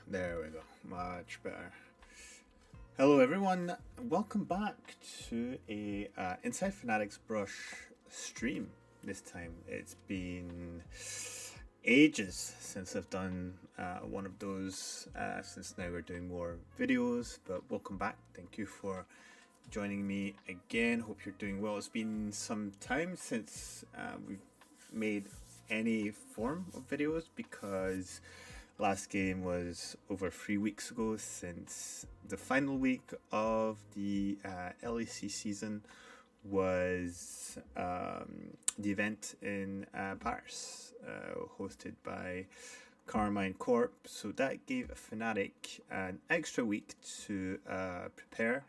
There we go. Much better. Hello, everyone. Welcome back to a Inside Fanatics Brush stream. This time, it's been ages since I've done one of those. Since now we're doing more videos, but welcome back. Thank you for joining me again. Hope you're doing well. It's been some time since we've made any form of videos because last game was over 3 weeks ago since the final week of the LEC season was the event in Paris, hosted by Carmine Corp. So that gave Fnatic an extra week to prepare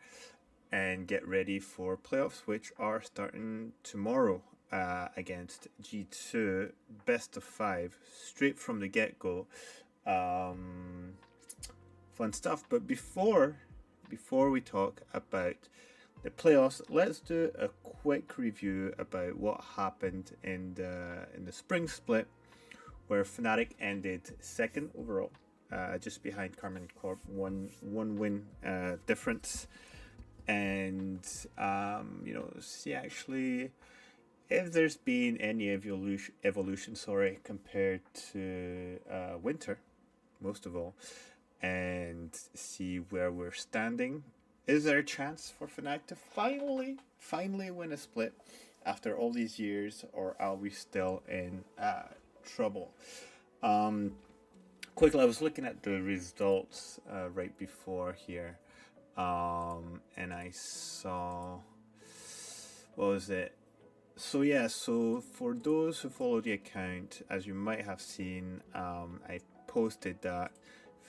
and get ready for playoffs, which are starting tomorrow against G2. Best of 5, straight from the get-go. Fun stuff. But before we talk about the playoffs, let's do a quick review about what happened in the spring split, where Fnatic ended second overall, just behind Carmine Corp, one win difference, and see actually if there's been any evolution, compared to winter, most of all, and see where we're standing. Is there a chance for Fnatic to finally win a split after all these years, or are we still in trouble? Quickly, I was looking at the results right before here, and I saw, what was it? So for those who follow the account, as you might have seen, I posted that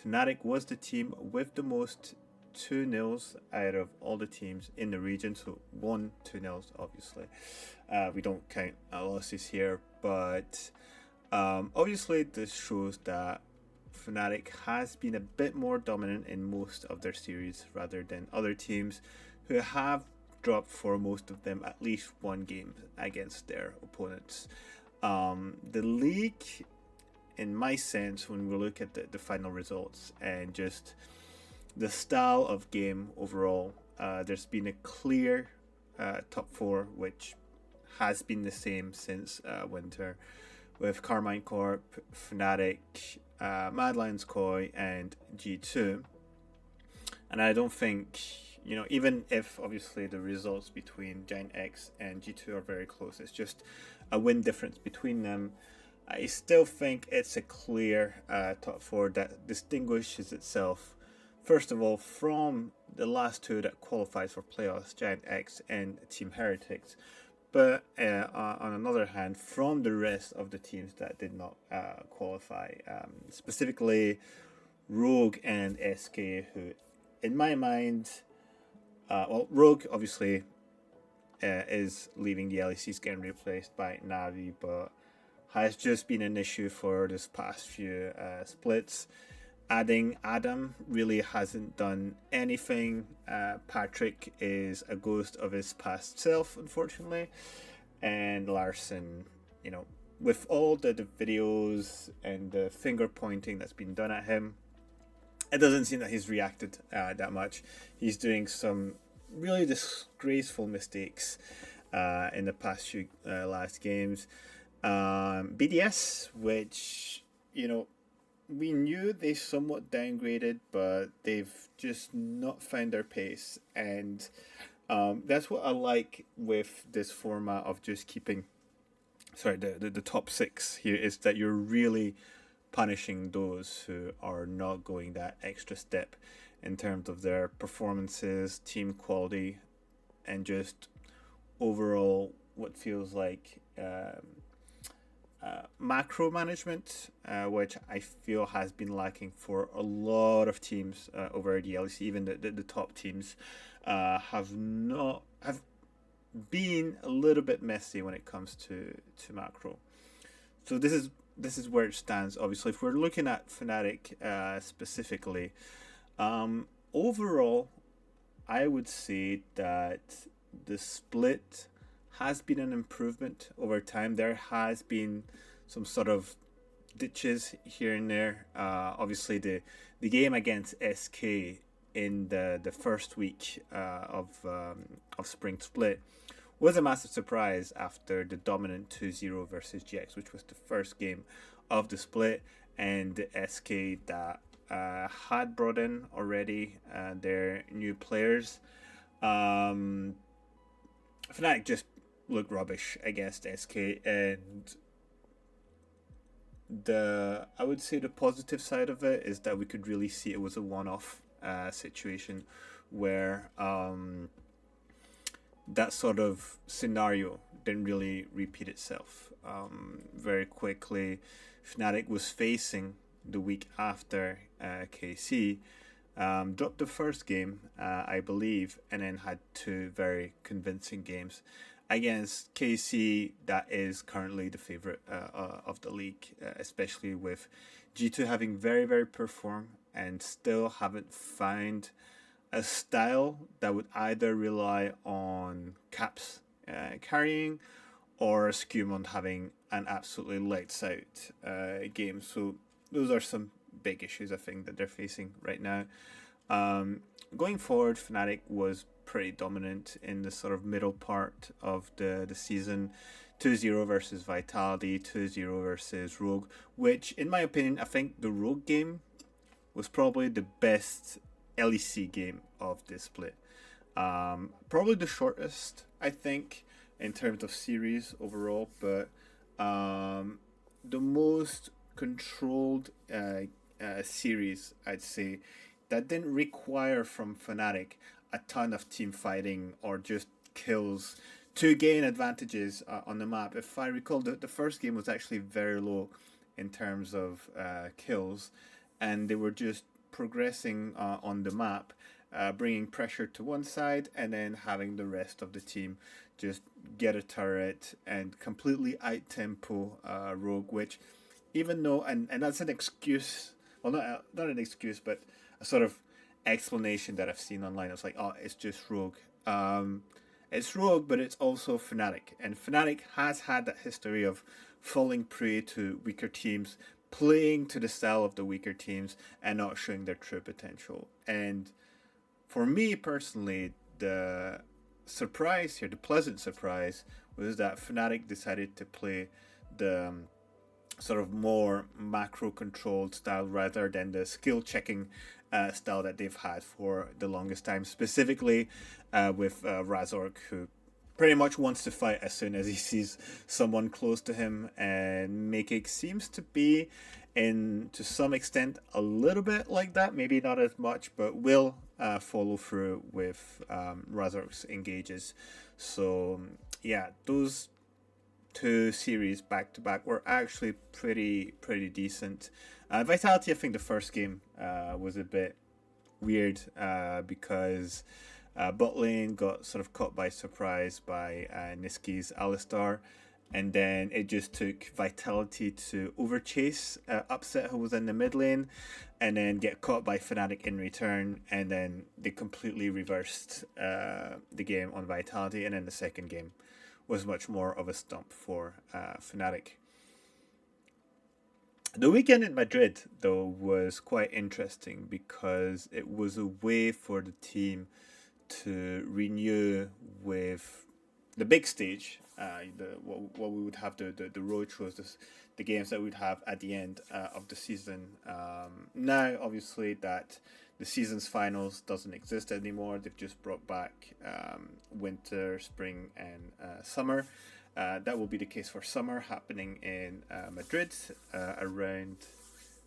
Fnatic was the team with the most 2-0s out of all the teams in the region. So 2-0s, obviously. We don't count losses here, but obviously this shows that Fnatic has been a bit more dominant in most of their series rather than other teams who have dropped for most of them at least one game against their opponents. The league, in my sense, when we look at the final results and just the style of game overall, there's been a clear top four, which has been the same since winter, with Carmine Corp, Fnatic, Mad Lions Koi, and G2. And I don't think, even if obviously the results between Giant X and G2 are very close, it's just a win difference between them. I still think it's a clear top four that distinguishes itself, first of all, from the last two that qualifies for playoffs, Giant X and Team Heretics, but on another hand, from the rest of the teams that did not qualify, specifically Rogue and SK, who, in my mind, Rogue obviously is leaving the LECs, getting replaced by Navi, but has just been an issue for this past few splits. Adding Adam really hasn't done anything. Patrick is a ghost of his past self, unfortunately. And Larson, with all the videos and the finger pointing that's been done at him, it doesn't seem that he's reacted that much. He's doing some really disgraceful mistakes in the past few last games. BDS, which, we knew they somewhat downgraded, but they've just not found their pace. And that's what I like with this format of just keeping, the top 6 here, is that you're really punishing those who are not going that extra step in terms of their performances, team quality, and just overall what feels like macro management, which I feel has been lacking for a lot of teams over the LEC. Even the top teams have been a little bit messy when it comes to macro. So this is where it stands. Obviously, if we're looking at Fnatic specifically, overall, I would say that the split has been an improvement over time. There has been some sort of ditches here and there. Obviously, the game against SK in the first week of Spring Split was a massive surprise after the dominant 2-0 versus GX, which was the first game of the split, and the SK that had brought in already their new players. Um, Fnatic just looked rubbish against SK, and I would say the positive side of it is that we could really see it was a one-off situation where that sort of scenario didn't really repeat itself. Very quickly, Fnatic was facing the week after KC, dropped the first game, I believe, and then had two very convincing games against KC, that is currently the favorite of the league, especially with G2 having very, very performed and still haven't found a style that would either rely on Caps carrying or Skewmont having an absolutely lights out game. So those are some big issues I think that they're facing right now. Going forward, Fnatic was pretty dominant in the sort of middle part of the season. 2-0 versus Vitality, 2-0 versus Rogue, which in my opinion, I think the Rogue game was probably the best LEC game of this split. Probably the shortest, I think, in terms of series overall, but the most controlled series, I'd say, that didn't require from Fnatic a ton of team fighting or just kills to gain advantages on the map. If I recall, the first game was actually very low in terms of kills, and they were just progressing on the map, bringing pressure to one side, and then having the rest of the team just get a turret and completely out-tempo Rogue, which even though, and that's an excuse, well, not an excuse, but a sort of explanation that I've seen online. It's like, oh, it's just Rogue. It's Rogue, but it's also Fnatic. And Fnatic has had that history of falling prey to weaker teams, playing to the style of the weaker teams, and not showing their true potential. And for me personally, the surprise here, the pleasant surprise, was that Fnatic decided to play the sort of more macro controlled style rather than the skill checking style that they've had for the longest time, specifically with Razork, who pretty much wants to fight as soon as he sees someone close to him, and Makik seems to be, in to some extent, a little bit like that, maybe not as much, but will follow through with Razork's engages. So yeah, those two series back to back were actually pretty decent. Vitality, I think the first game was a bit weird because bot lane got sort of caught by surprise by Niski's Alistar, and then it just took Vitality to overchase Upset, who was in the mid lane, and then get caught by Fnatic in return, and then they completely reversed the game on Vitality, and then the second game was much more of a stomp for Fnatic. The weekend in Madrid, though, was quite interesting because it was a way for the team to renew with the big stage, what we would have the road shows, the games that we'd have at the end of the season. Now, obviously, that the season's finals doesn't exist anymore. They've just brought back winter, spring, and summer. That will be the case for summer, happening in Madrid around,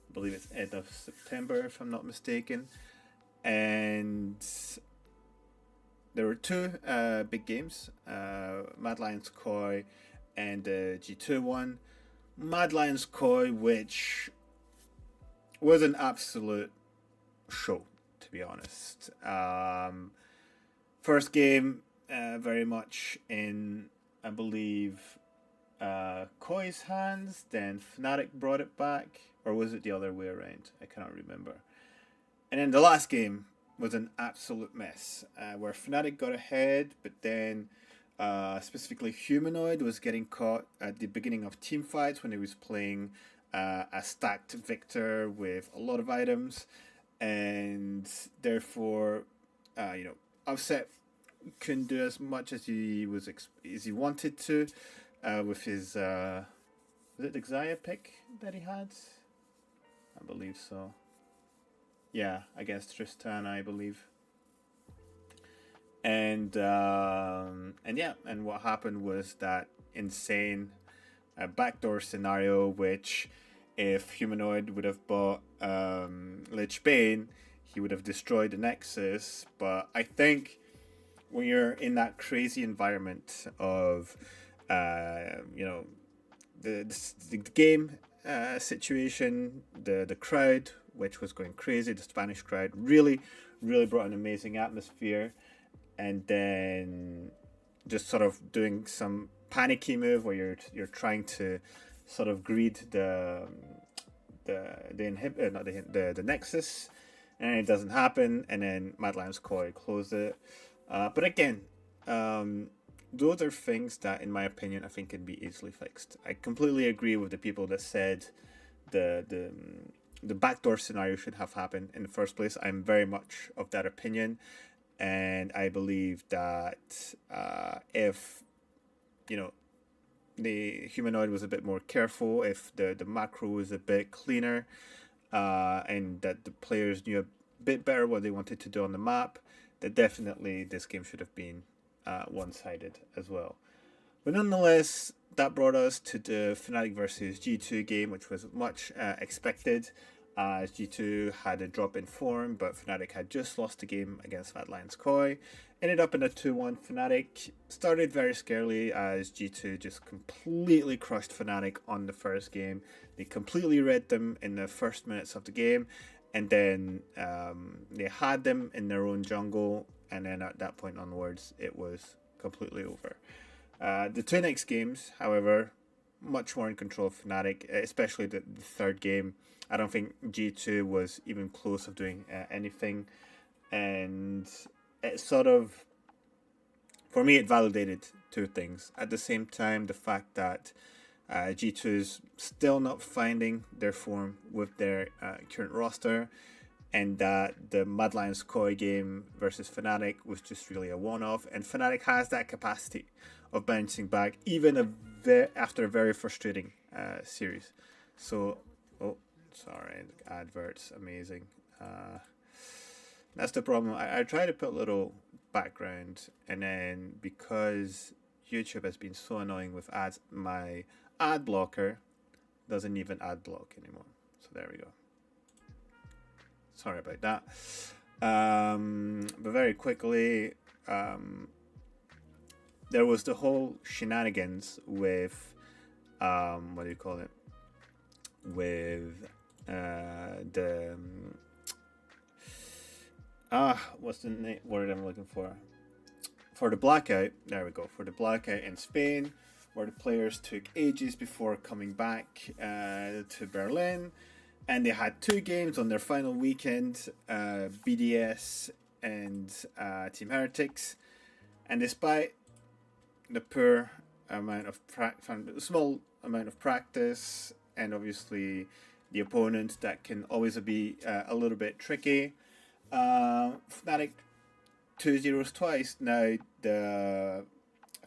I believe it's end of September, if I'm not mistaken. And there were two big games, Mad Lions Koi and the G2 one. Mad Lions Koi, which was an absolute show, to be honest. First game, very much in, I believe, Koi's hands, then Fnatic brought it back, or was it the other way around? I cannot remember. And then the last game was an absolute mess, where Fnatic got ahead, but then specifically Humanoid was getting caught at the beginning of team fights when he was playing a stacked Victor with a lot of items, and therefore, Offset couldn't do as much as as he wanted to, with his was it the Xayah pick that he had? I believe so. Yeah, against Tristan, I believe. And yeah, and what happened was that insane backdoor scenario, which if Humanoid would have bought Lich Bane, he would have destroyed the Nexus. But I think when you're in that crazy environment of, the game situation, the crowd, which was going crazy, the Spanish crowd really, really brought an amazing atmosphere. And then just sort of doing some panicky move where you're trying to sort of greed the Nexus, and it doesn't happen, and then Mad Lions Koi close it. But again, those are things that, in my opinion, I think can be easily fixed. I completely agree with the people that said the backdoor scenario should have happened in the first place. I'm very much of that opinion, and I believe that if the Humanoid was a bit more careful, if the macro was a bit cleaner, and that the players knew a bit better what they wanted to do on the map, that definitely this game should have been one-sided as well. But nonetheless, that brought us to the Fnatic versus G2 game, which was much expected, as G2 had a drop in form, but Fnatic had just lost the game against Mad Lions Koi. Ended up in a 2-1. Fnatic started very scarily as G2 just completely crushed Fnatic on the first game. They completely read them in the first minutes of the game, and then they had them in their own jungle, and then at that point onwards, it was completely over. The two next games, however, much more in control of Fnatic, especially the third game. I don't think G2 was even close of doing anything, and it sort of, for me, it validated two things. At the same time, the fact that G2 is still not finding their form with their current roster, and that the Mad Lions Koi game versus Fnatic was just really a one-off, and Fnatic has that capacity of bouncing back even after a very frustrating series. So, sorry, adverts, amazing. That's the problem. I try to put a little background, and then because YouTube has been so annoying with ads, my ad blocker doesn't even ad block anymore. So there we go. Sorry about that. But very quickly, there was the whole shenanigans with, what do you call it? With the what's the word I'm looking for? For the blackout, there we go. For the blackout in Spain, where the players took ages before coming back to Berlin, and they had two games on their final weekend, BDS and Team Heretics, and despite the poor amount of small amount of practice, and obviously the opponent that can always be a little bit tricky, Fnatic 2-0 twice. Now the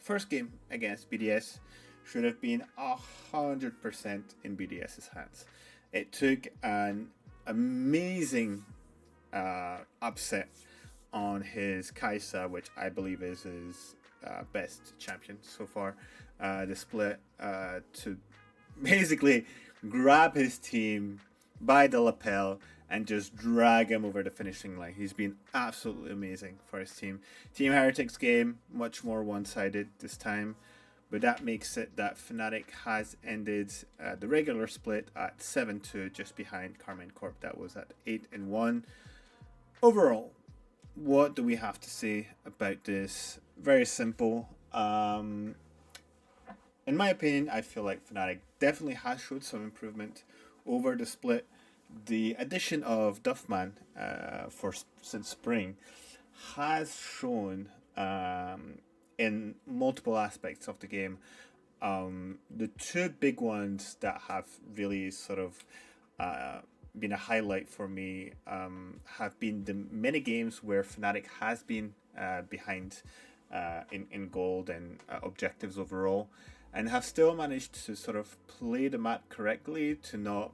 first game against BDS should have been 100% in BDS's hands. It took an amazing upset on his Kaisa, which I believe is his best champion so far. The split to basically grab his team by the lapel and just drag him over the finishing line. He's been absolutely amazing for his team. Team Heretics game, much more one-sided this time, but that makes it that Fnatic has ended the regular split at 7-2, just behind Carmine Corp. That was at 8-1. Overall, what do we have to say about this? Very simple. In my opinion, I feel like Fnatic definitely has showed some improvement over the split. The addition of Duffman since spring has shown in multiple aspects of the game The two big ones that have really sort of uh, been a highlight for me have been the many games where Fnatic has been behind in gold and objectives overall, and have still managed to sort of play the map correctly to not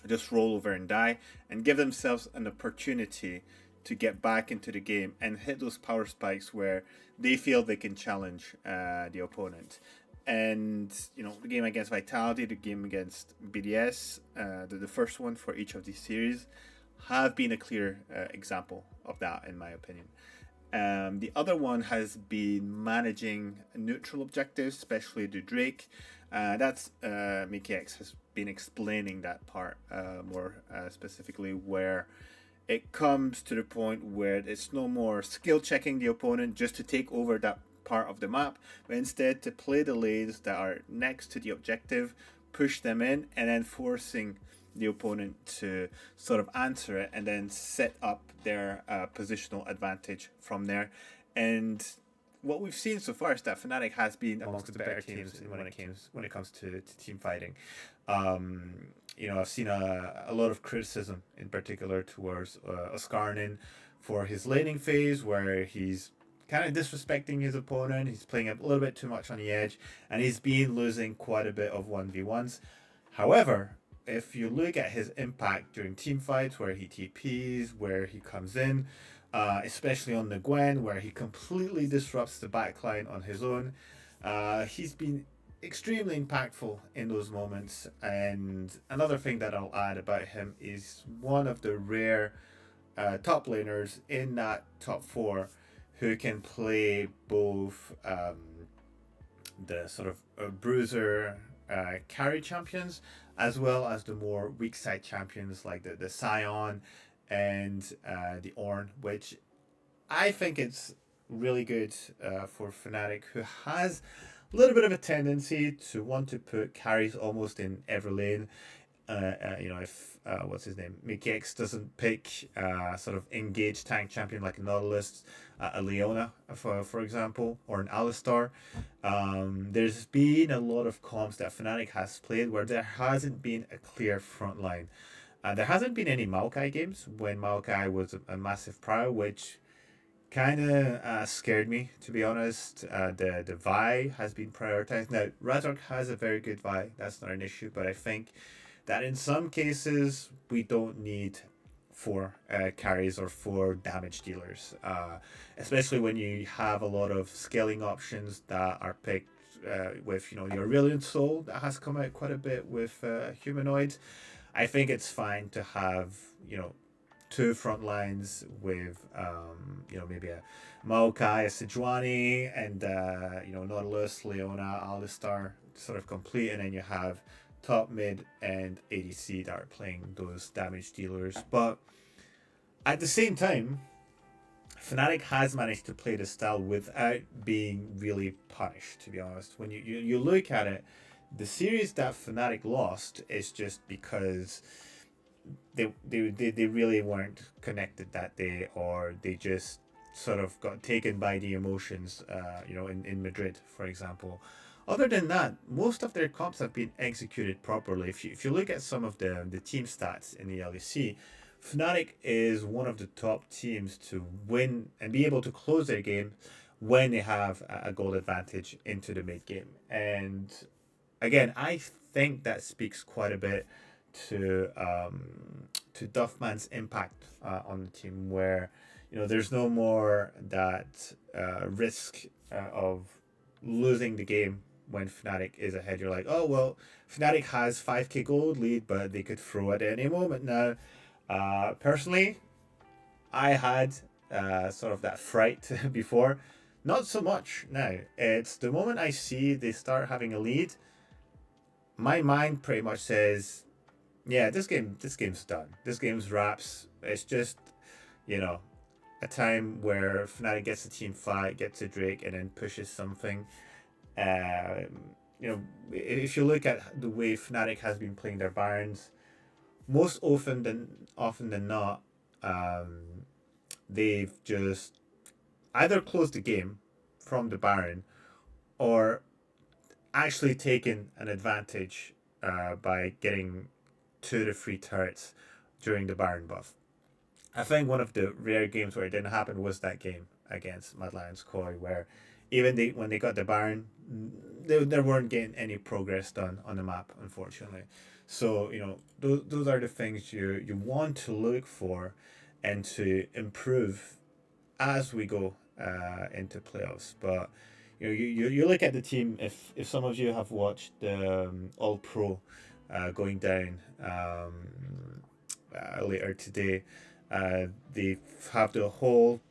just roll over and die, and give themselves an opportunity to get back into the game and hit those power spikes where they feel they can challenge the opponent. And the game against Vitality, the game against BDS, the first one for each of these series, have been a clear example of that, in my opinion. The other one has been managing neutral objectives, especially the Drake. That's Mickey X has been explaining that part more specifically, where it comes to the point where it's no more skill checking the opponent just to take over that part of the map, but instead to play the lanes that are next to the objective, push them in, and then forcing the opponent to sort of answer it and then set up their positional advantage from there. And what we've seen so far is that Fnatic has been amongst the better teams when it comes to team fighting. I've seen a lot of criticism, in particular towards Oskarnin for his laning phase, where he's kind of disrespecting his opponent. He's playing a little bit too much on the edge, and he's been losing quite a bit of 1v1s. However, if you look at his impact during team fights, where he TPs, where he comes in, especially on the Gwen, where he completely disrupts the backline on his own, he's been extremely impactful in those moments. And another thing that I'll add about him is one of the rare top laners in that top four who can play both the sort of bruiser carry champions, as well as the more weak side champions like the Scion and the Ornn, which I think it's really good for Fnatic, who has a little bit of a tendency to want to put carries almost in every lane. If what's his name, Mickey X doesn't pick sort of engaged tank champion like a Nautilus, a Leona, for example, or an Alistar, there's been a lot of comps that Fnatic has played where there hasn't been a clear front line. There hasn't been any Maokai games when Maokai was a massive prior, which kind of scared me, to be honest. The Vi has been prioritized. Now, Razork has a very good Vi, that's not an issue, but I think that in some cases we don't need 4 carries or 4 damage dealers, especially when you have a lot of scaling options that are picked with your Aurelion Soul that has come out quite a bit with humanoids. I think it's fine to have 2 front lines with maybe a Maokai, a Sejuani, and Nautilus, Leona, Alistar sort of complete, and then you have top, mid, and ADC that are playing those damage dealers. But at the same time, Fnatic has managed to play the style without being really punished, to be honest. When you look at it, the series that Fnatic lost is just because they really weren't connected that day, or they just sort of got taken by the emotions, in Madrid, for example. Other than that, most of their comps have been executed properly. If you look at some of the team stats in the LEC, Fnatic is one of the top teams to win and be able to close their game when they have a goal advantage into the mid game. And again, I think that speaks quite a bit to Duffman's impact on the team, where there's no more that risk of losing the game when Fnatic is ahead. You're like, oh well, Fnatic has 5k gold lead, but they could throw at any moment now. Personally, I had sort of that fright before. Not so much now. It's the moment I see they start having a lead, my mind pretty much says, yeah, this game's done. This game's wraps. It's just, a time where Fnatic gets a team fight, gets a Drake, and then pushes something. If you look at the way Fnatic has been playing their Barons, most often than not, they've just either closed the game from the Baron, or actually taken an advantage by getting 2 to 3 turrets during the Baron buff. I think one of the rare games where it didn't happen was that game against Mad Lions Koi, where even when they got the Baron, they weren't getting any progress done on the map, unfortunately. So those are the things you want to look for and to improve as we go into playoffs. But you look at the team. If some of you have watched the All Pro going down later today, they have the whole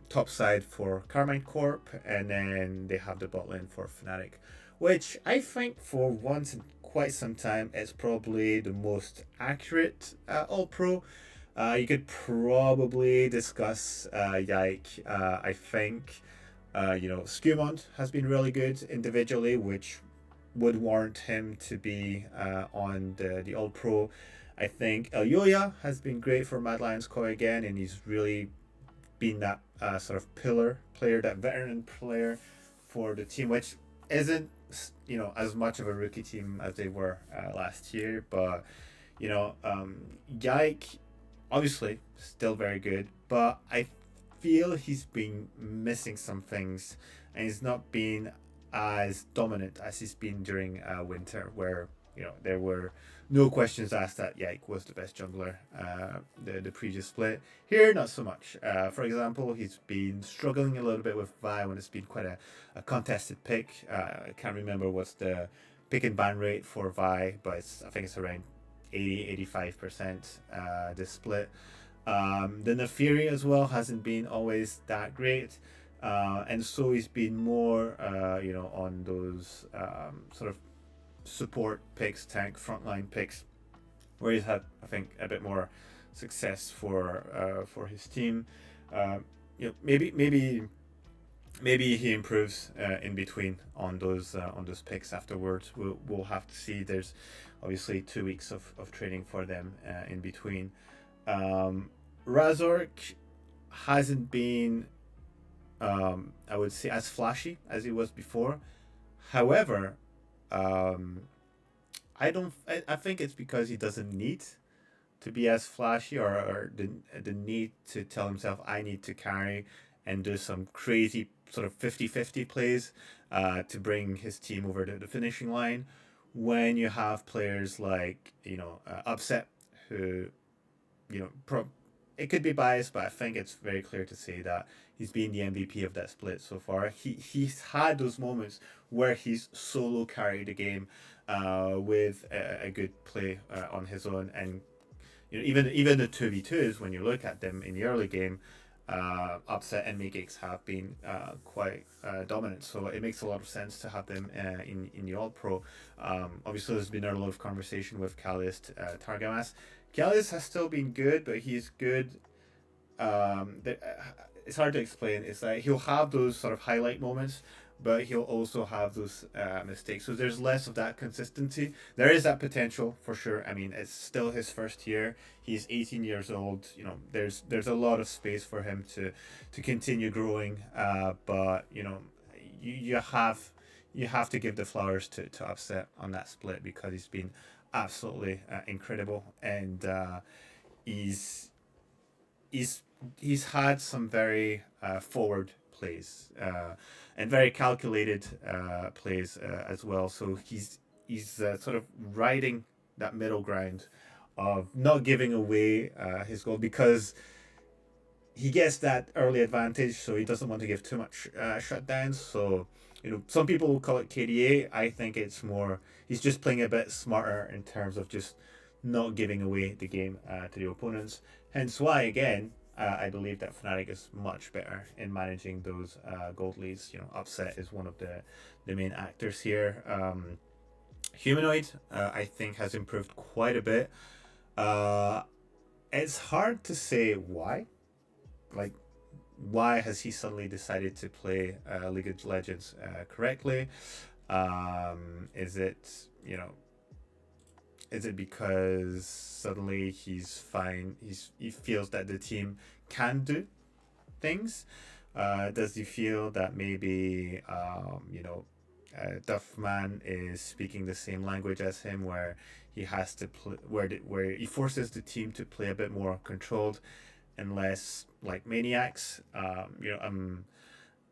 top side for Carmine Corp, and then they have the bot lane for Fnatic, which I think for once in quite some time is probably the most accurate All Pro. You could probably discuss Yike. I think Skewmont has been really good individually, which would warrant him to be on the All Pro. I think Elyoya has been great for Mad Lions Koi again, and he's really been that sort of pillar player, that veteran player for the team, which isn't as much of a rookie team as they were last year. But Yike obviously still very good, but I feel he's been missing some things, and he's not been as dominant as he's been during winter, where there were no questions asked that Yike was the best jungler the previous split. Here, not so much. For example, he's been struggling a little bit with Vi when it's been quite a contested pick. I can't remember what's the pick and ban rate for Vi, but I think it's around 85% this split. The Nefiri as well hasn't been always that great. And so he's been more, on those sort of support picks, tank frontline picks, where he's had, I think, a bit more success for his team. Maybe he improves in between on those picks afterwards. We'll have to see. There's obviously 2 weeks of training for them in between. Razork hasn't been, I would say, as flashy as he was before. However, I think it's because he doesn't need to be as flashy, or the need to tell himself I need to carry and do some crazy sort of 50-50 plays to bring his team over to the finishing line. When you have players like Upset, who it could be biased, but I think it's very clear to say that he's been the MVP of that split so far. He's had those moments where he's solo carried the game with a good play on his own, and even the 2v2s, when you look at them in the early game, Upset and Megix have been quite dominant. So it makes a lot of sense to have them in the All Pro. Obviously, there's been a lot of conversation with Kalist Targamas. Kalist has still been good, but he's good. It's hard to explain. It's like he'll have those sort of highlight moments, but he'll also have those mistakes. So there's less of that consistency. There is that potential for sure. I mean, it's still his first year. He's 18 years old. There's a lot of space for him to continue growing. But you have to give the flowers to Upset on that split, because he's been absolutely incredible, and he's he's he's had some very forward plays and very calculated plays as well. So he's sort of riding that middle ground of not giving away his goal, because he gets that early advantage, so he doesn't want to give too much shutdowns. So some people will call it KDA. I think it's more he's just playing a bit smarter in terms of just not giving away the game to the opponents. Hence why, again, I believe that Fnatic is much better in managing those gold leads. Upset is one of the main actors here. Humanoid, I think, has improved quite a bit. It's hard to say why. Like, why has he suddenly decided to play League of Legends correctly? Is it is it because suddenly he's fine? He feels that the team can do things. Does he feel that maybe Duffman is speaking the same language as him, where he has to play, where he forces the team to play a bit more controlled and less like maniacs.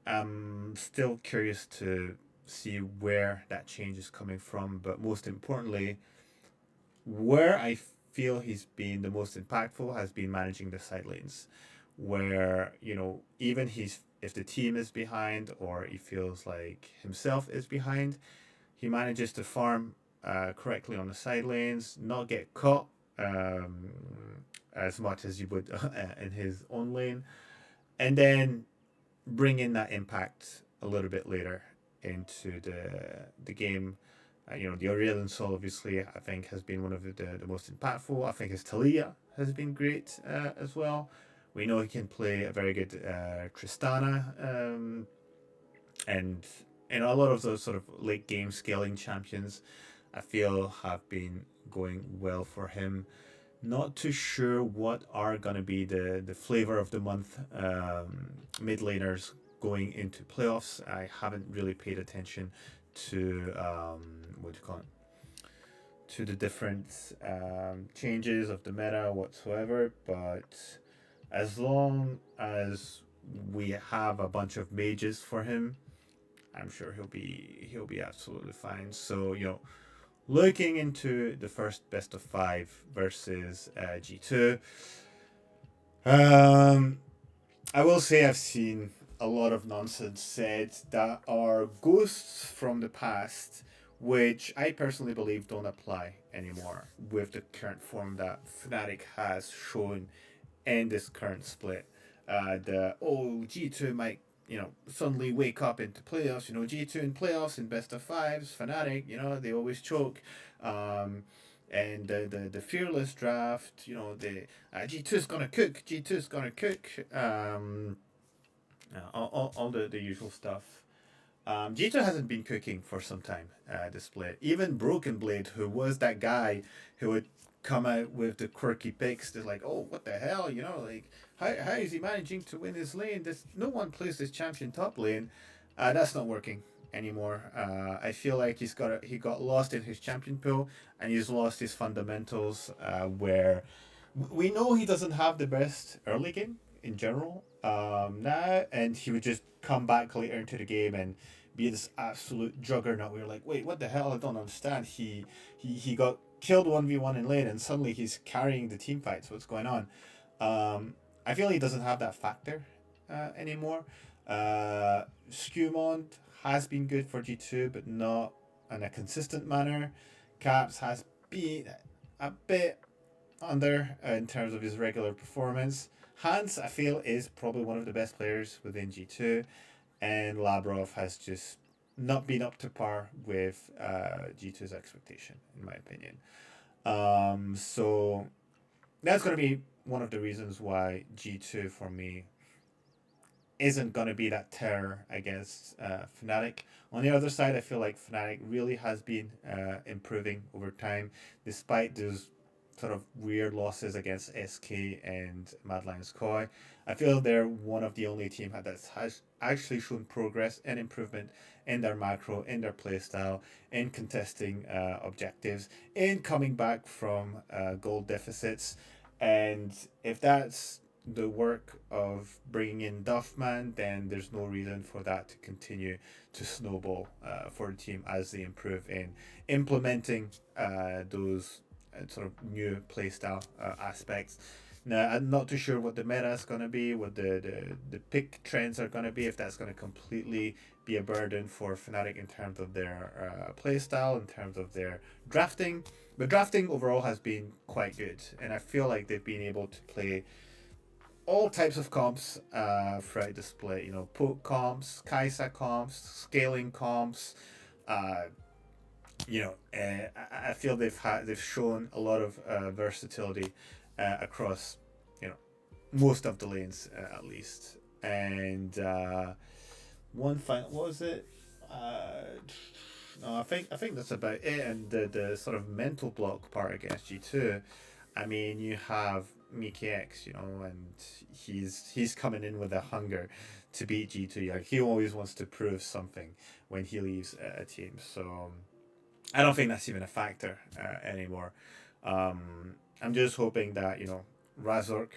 I'm still curious to see where that change is coming from, but most importantly, where I feel he's been the most impactful has been managing the side lanes, where even he's if the team is behind or he feels like himself is behind, he manages to farm correctly on the side lanes, not get caught um, as much as you would in his own lane, and then bring in that impact a little bit later into the game. The Aurelian Soul obviously I think has been one of the most impactful. I think his Talia has been great as well. We know he can play a very good Tristana, and a lot of those sort of late game scaling champions I feel have been going well for him. Not too sure what are going to be the flavor of the month mid laners going into playoffs. I haven't really paid attention to what do you call it, to the different changes of the meta whatsoever. But as long as we have a bunch of mages for him, I'm sure he'll be absolutely fine. So looking into the first best of five versus G2, um, I will say I've seen a lot of nonsense said that are ghosts from the past, which I personally believe don't apply anymore with the current form that Fnatic has shown in this current split. The G2 might suddenly wake up into playoffs. G2 in playoffs in best of fives. Fnatic, they always choke. And the fearless draft, the G2's gonna cook. G2's gonna cook. All the usual stuff. G2 hasn't been cooking for some time this split. Even Broken Blade, who was that guy who would come out with the quirky picks, they're like, oh, what the hell, like, how is he managing to win his lane? No one plays this champion top lane. That's not working anymore. I feel like he got lost in his champion pool, and he's lost his fundamentals, where we know he doesn't have the best early game in general now, and he would just come back later into the game and be this absolute juggernaut. We were like, wait, what the hell? I don't understand. He got killed 1v1 in lane, and suddenly he's carrying the team fights. What's going on? I feel he doesn't have that factor anymore. Skewmont has been good for G2, but not in a consistent manner. Caps has been a bit under in terms of his regular performance. Hans, I feel, is probably one of the best players within G2, and Labrov has just not been up to par with G2's expectation, in my opinion. So that's going to be one of the reasons why G2 for me isn't going to be that terror against Fnatic. On the other side, I feel like Fnatic really has been improving over time, despite those sort of weird losses against SK and Mad Lions Koi. I feel they're one of the only team that has actually shown progress and improvement in their macro, in their playstyle, in contesting objectives, in coming back from gold deficits. And if that's the work of bringing in Duffman, then there's no reason for that to continue to snowball for the team as they improve in implementing those sort of new playstyle aspects. Now, I'm not too sure what the meta is going to be, what the pick trends are going to be, if that's going to completely be a burden for Fnatic in terms of their playstyle, in terms of their drafting. But drafting overall has been quite good, and I feel like they've been able to play all types of comps throughout the split. Poke comps, Kaisa comps, scaling comps. I feel they've shown a lot of versatility across most of the lanes at least. And one final, what was it? No, I think that's about it. And the sort of mental block part against G2. I mean, you have MKX, you know, and he's coming in with a hunger to beat G2. Like, he always wants to prove something when he leaves a team. So I don't think that's even a factor anymore. I'm just hoping that, you know, Razork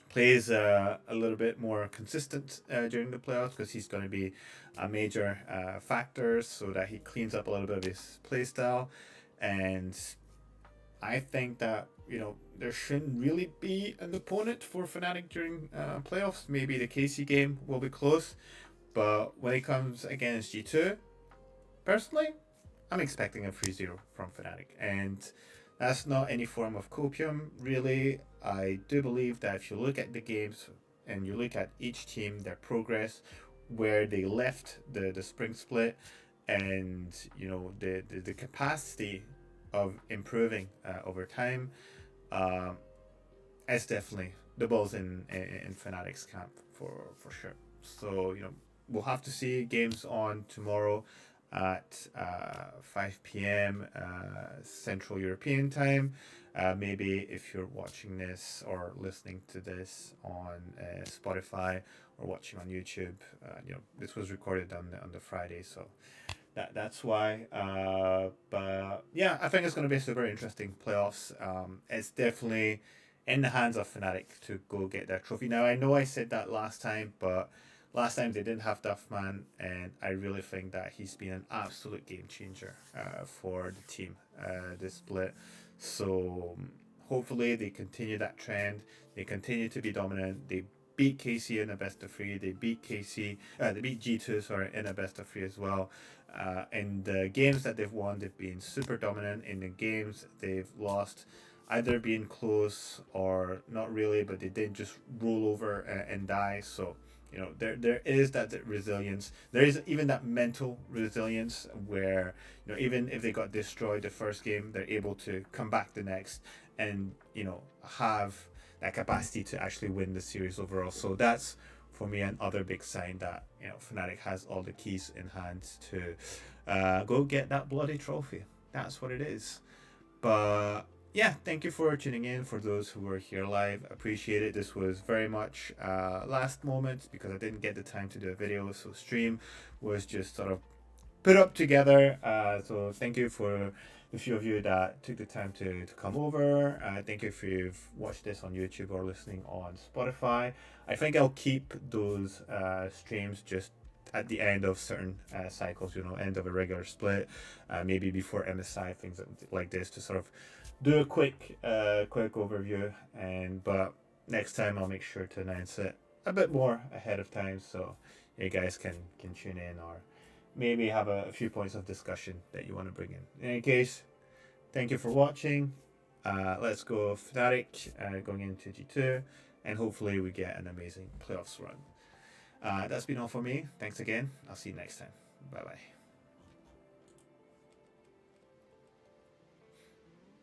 plays a little bit more consistent during the playoffs, because he's going to be a major factor, so that he cleans up a little bit of his play style. And I think that, you know, there shouldn't really be an opponent for Fnatic during playoffs. Maybe the KC game will be close, but when it comes against G2, personally, I'm expecting a 3-0 from Fnatic. And that's not any form of copium, really. I do believe that if you look at the games and you look at each team, their progress, where they left the spring split, and, you know, the capacity of improving over time, it's definitely the ball's in Fnatic's camp for sure. So, you know, we'll have to see games on tomorrow at 5 p.m. Central European time. Maybe if you're watching this or listening to this on Spotify or watching on YouTube, you know, this was recorded on the Friday, so that's why. But yeah, I think it's going to be a super interesting playoffs. It's definitely in the hands of Fnatic to go get their trophy. Now, I know I said that last time, but last time they didn't have Duffman, and I really think that he's been an absolute game changer for the team this split. So hopefully they continue that trend. They continue to be dominant. They beat KC in a best of 3. They beat they beat G2, sorry, in a best of 3 as well. In the games that they've won, they've been super dominant. In the games they've lost, either being close or not really, but they didn't just roll over and die. So, you know, there is that resilience. There is even that mental resilience where, you know, even if they got destroyed the first game, they're able to come back the next and, you know, have that capacity to actually win the series overall. So that's, for me, another big sign that, you know, Fnatic has all the keys in hand to go get that bloody trophy. That's what it is. But yeah, thank you for tuning in. For those who were here live, appreciate it. This was very much last moment because I didn't get the time to do a video, so stream was just sort of put up together. So thank you for the few of you that took the time to come over. Thank you if you've watched this on YouTube or listening on Spotify. I think I'll keep those streams just at the end of certain cycles, you know, end of a regular split, maybe before MSI, things like this, to sort of do a quick overview. But next time I'll make sure to announce it a bit more ahead of time, so you guys can tune in, or maybe have a few points of discussion that you want to bring in. In any case, thank you for watching. Let's go Fnatic going into G2, and hopefully we get an amazing playoffs run. That's been all for me. Thanks again. I'll see you next time. Bye bye.